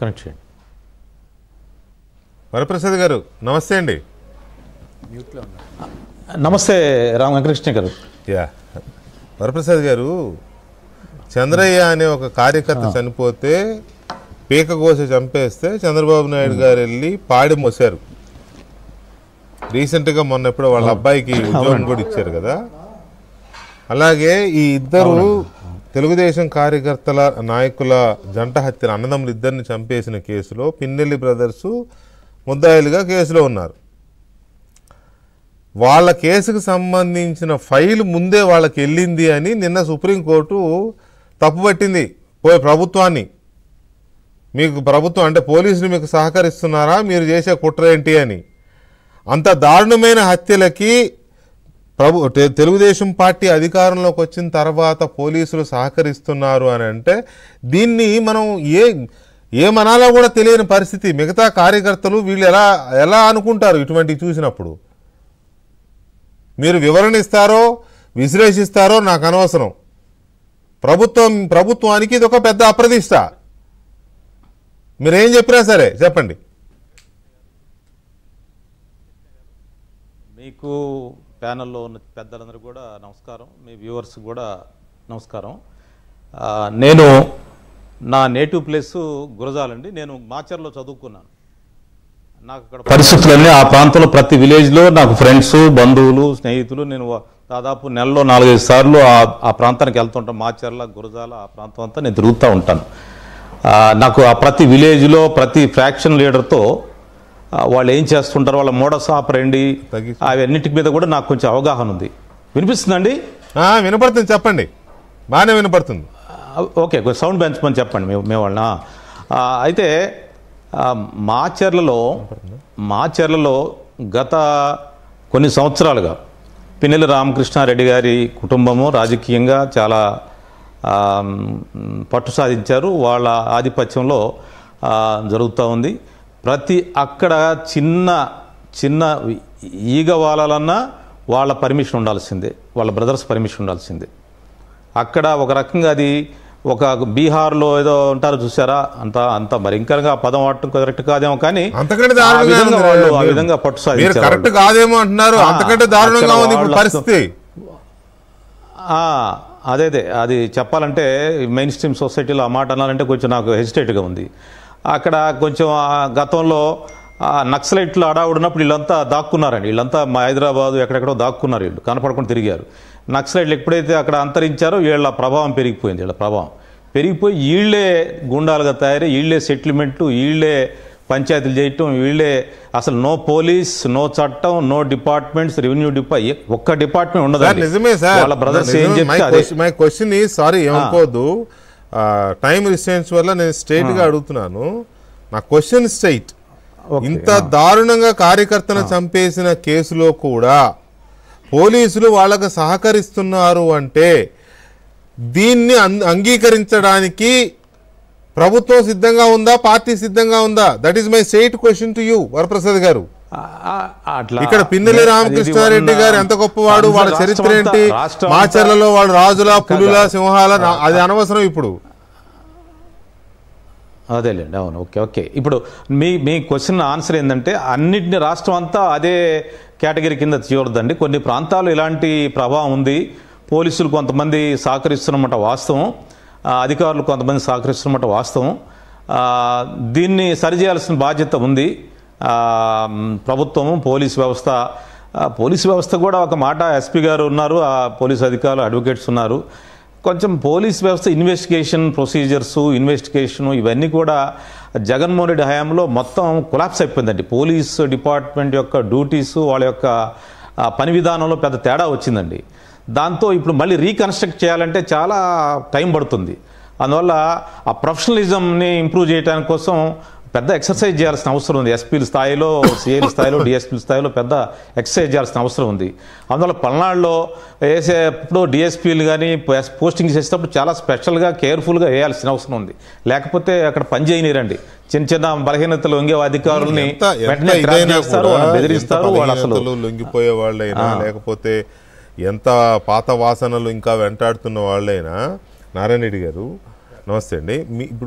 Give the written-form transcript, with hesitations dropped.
Connect చేయండి. వరప్రసాద్ గారు నమస్తే అండి. నమస్తే రామ వెంకటకృష్ణ గారు. యా వరప్రసాద్ గారు, చంద్రయ్య అనే ఒక కార్యకర్త చనిపోతే పీక కోసి చంపేస్తే చంద్రబాబు నాయుడు గారు వెళ్ళి పాడి మోసారు. రీసెంట్గా మొన్న ఎప్పుడో వాళ్ళ అబ్బాయికి ఉద్యోగం కూడా ఇచ్చారు కదా. అలాగే ఈ ఇద్దరు తెలుగుదేశం కార్యకర్తల నాయకుల జంట హత్యలు, అన్నదమ్ములు ఇద్దరిని చంపేసిన కేసులో పిన్నెల్లి బ్రదర్సు ముద్దాయిలుగా కేసులో ఉన్నారు. వాళ్ళ కేసుకు సంబంధించిన ఫైల్ ముందే వాళ్ళకి వెళ్ళింది అని నిన్న సుప్రీంకోర్టు తప్పుపట్టింది ప్రభుత్వాన్ని. మీకు ప్రభుత్వం అంటే పోలీసులు మీకు సహకరిస్తున్నారా, మీరు చేసే కుట్ర ఏంటి అని. అంత దారుణమైన హత్యలకి తెలుగుదేశం పార్టీ అధికారంలోకి వచ్చిన తర్వాత పోలీసులు సహకరిస్తున్నారు అని అంటే దీన్ని మనం ఏమనాలో కూడా తెలియని పరిస్థితి. మిగతా కార్యకర్తలు వీళ్ళు ఎలా అనుకుంటారు ఇటువంటివి చూసినప్పుడు? మీరు వివరణ ఇస్తారో విశ్లేషిస్తారో నాకు అనవసరం. ప్రభుత్వానికి ఇది ఒక పెద్ద అప్రదిష్ట. మీరేం చెప్పినా సరే చెప్పండి. మీకు ప్యానెల్లో ఉన్న పెద్దలందరూ కూడా నమస్కారం, మీ వ్యూవర్స్ కూడా నమస్కారం. నేను నా నేటివ్ ప్లేస్ గురజాలండి. నేను మాచర్లో చదువుకున్నాను. నాకు అక్కడ పరిస్థితులన్నీ ఆ ప్రాంతంలో ప్రతి విలేజ్లో నాకు ఫ్రెండ్స్, బంధువులు, స్నేహితులు. నేను దాదాపు నెలలో 4-5 సార్లు ఆ ప్రాంతానికి వెళ్తుంటాను. మాచర్ల, గురజాల ఆ ప్రాంతం అంతా నేను తిరుగుతూ ఉంటాను. నాకు ఆ ప్రతి విలేజ్లో ప్రతి ఫ్రాక్షన్ లీడర్తో వాళ్ళు ఏం చేస్తుంటారు, వాళ్ళ మోడస్ ఆపరండి, అవన్నిటి మీద కూడా నాకు కొంచెం అవగాహన ఉంది. వినిపిస్తుందండి? వినపడుతుంది, చెప్పండి. బాగానే వినపడుతుంది. ఓకే, కొంచెం సౌండ్ పెంచమని చెప్పండి మీ వాళ్ళ. అయితే మాచర్లలో గత కొన్ని సంవత్సరాలుగా పిన్నెల్లి రామకృష్ణారెడ్డి గారి కుటుంబము రాజకీయంగా చాలా పట్టు సాధించారు. వాళ్ళ ఆధిపత్యంలో జరుగుతూ ఉంది. అక్కడ చిన్న ఈగ వాలాలన్నా వాళ్ళ పర్మిషన్ ఉండాల్సిందే, వాళ్ళ బ్రదర్స్ పర్మిషన్ ఉండాల్సిందే. అక్కడ ఒక రకంగా అది ఒక బీహార్లో ఏదో ఉంటారో చూసారా, అంత మరి ఇంకా ఆ పదం వాడటం కరెక్ట్ కాదేమో, కానీ వాళ్ళు ఆ విధంగా పట్టు సాధించారు. అదే అది చెప్పాలంటే మెయిన్ స్ట్రీమ్ సొసైటీలో ఆ మాట అనాలంటే కొంచెం నాకు హెసిటేట్గా ఉంది. అక్కడ కొంచెం గతంలో నక్సలైట్లు అడావుడినప్పుడు వీళ్ళంతా దాక్కున్నారండి. వీళ్ళంతా మా హైదరాబాదు ఎక్కడెక్కడో దాక్కున్నారు, వీళ్ళు కనపడకుండా తిరిగారు. నక్సలైట్లు ఎప్పుడైతే అక్కడ అంతరించారో వీళ్ళ ప్రభావం పెరిగిపోయింది. వీళ్ళ ప్రభావం పెరిగిపోయి వీళ్ళే గుండాలుగా తయారై వీళ్ళే సెటిల్మెంట్లు, వీళ్ళే పంచాయతీలు చేయటం, వీళ్ళే అసలు నో పోలీస్, నో చట్టం, నో డిపార్ట్మెంట్స్, రెవెన్యూ ఒక్క డిపార్ట్మెంట్ ఉండదు. నిజమే సార్. వాళ్ళ బ్రదర్స్ ఏం చెప్తే మై క్వశ్చన్ ఈజ్, సారీ ఏమనుకోవద్దు, టైం రిస్ట్రెయిన్స్ వల్ల నేను స్ట్రైట్ గా అడుగుతున్నాను. నా క్వశ్చన్ స్ట్రైట్. ఇంత దారుణంగా కార్యకర్తను చంపేసిన కేసులో కూడా పోలీసులు వాళ్ళకు సహకరిస్తున్నారు అంటే దీన్ని అంగీకరించడానికి ప్రభుత్వం సిద్ధంగా ఉందా, పార్టీ సిద్ధంగా ఉందా? That is my straight question to you Varaprasad గారు. ఇక్కడ పిన్నెల్లి రామకృష్ణారెడ్డి గారు ఎంత గొప్పవాడు, వాళ్ళ చరిత్ర ఏంటి, మాచర్లలో వాళ్ళు రాజుల, పులుల, సింహాల, అది అనవసరం ఇప్పుడు. అదేలేండి, అవును. ఓకే. ఇప్పుడు మీ క్వశ్చన్ ఆన్సర్ ఏంటంటే అన్నిటిని రాష్ట్రం అంతా అదే కేటగిరీ కింద చూడొద్దండి. కొన్ని ప్రాంతాలు ఇలాంటి ప్రభావం ఉంది. పోలీసులు కొంతమంది సహకరిస్తున్నమాట వాస్తవం, అధికారులు కొంతమంది సహకరిస్తున్నమాట వాస్తవం. దీన్ని సరిచేయాల్సిన బాధ్యత ఉంది ప్రభుత్వము, పోలీసు వ్యవస్థ కూడా. ఒక మాట ఎస్పీ గారు ఉన్నారు, ఆ పోలీసు అధికారులు, అడ్వకేట్స్ ఉన్నారు. కొంచెం పోలీస్ వ్యవస్థ ఇన్వెస్టిగేషన్ ప్రొసీజర్సు, ఇన్వెస్టిగేషను ఇవన్నీ కూడా జగన్మోహన్ రెడ్డి హయాంలో మొత్తం కొలాప్స్ అయిపోయిందండి. పోలీస్ డిపార్ట్మెంట్ యొక్క డ్యూటీసు, వాళ్ళ యొక్క పని విధానంలో పెద్ద తేడా వచ్చిందండి. దాంతో ఇప్పుడు మళ్ళీ రీకన్స్ట్రక్ట్ చేయాలంటే చాలా టైం పడుతుంది. అందువల్ల ఆ ప్రొఫెషనలిజంని ఇంప్రూవ్ చేయడానికి కోసం పెద్ద ఎక్సర్సైజ్ చేయాల్సిన అవసరం ఉంది. ఎస్పీల స్థాయిలో, సిఐల స్థాయిలో, డిఎస్పీల స్థాయిలో పెద్ద ఎక్సర్సైజ్ చేయాల్సిన అవసరం ఉంది. అందువల్ల పల్నాడులో వేసేప్పుడు డిఎస్పీలు కానీ పోస్టింగ్ చేసేటప్పుడు చాలా స్పెషల్గా కేర్ఫుల్గా వేయాల్సిన అవసరం ఉంది. లేకపోతే అక్కడ పని చేయనిరండి. చిన్న బలహీనతలు లొంగే అధికారుల్ని వెంటనే ట్రాప్ చేస్తారు, బెదిరిస్తారు. వాళ్ళు అసలు లొంగిపోయే వాళ్ళైనా, లేకపోతే ఎంత పాత వాసనలు ఇంకా వెంటాడుతున్న వాళ్ళైనా. నారాయణ రెడ్డి గారు నమస్తే అండి. ఇప్పుడు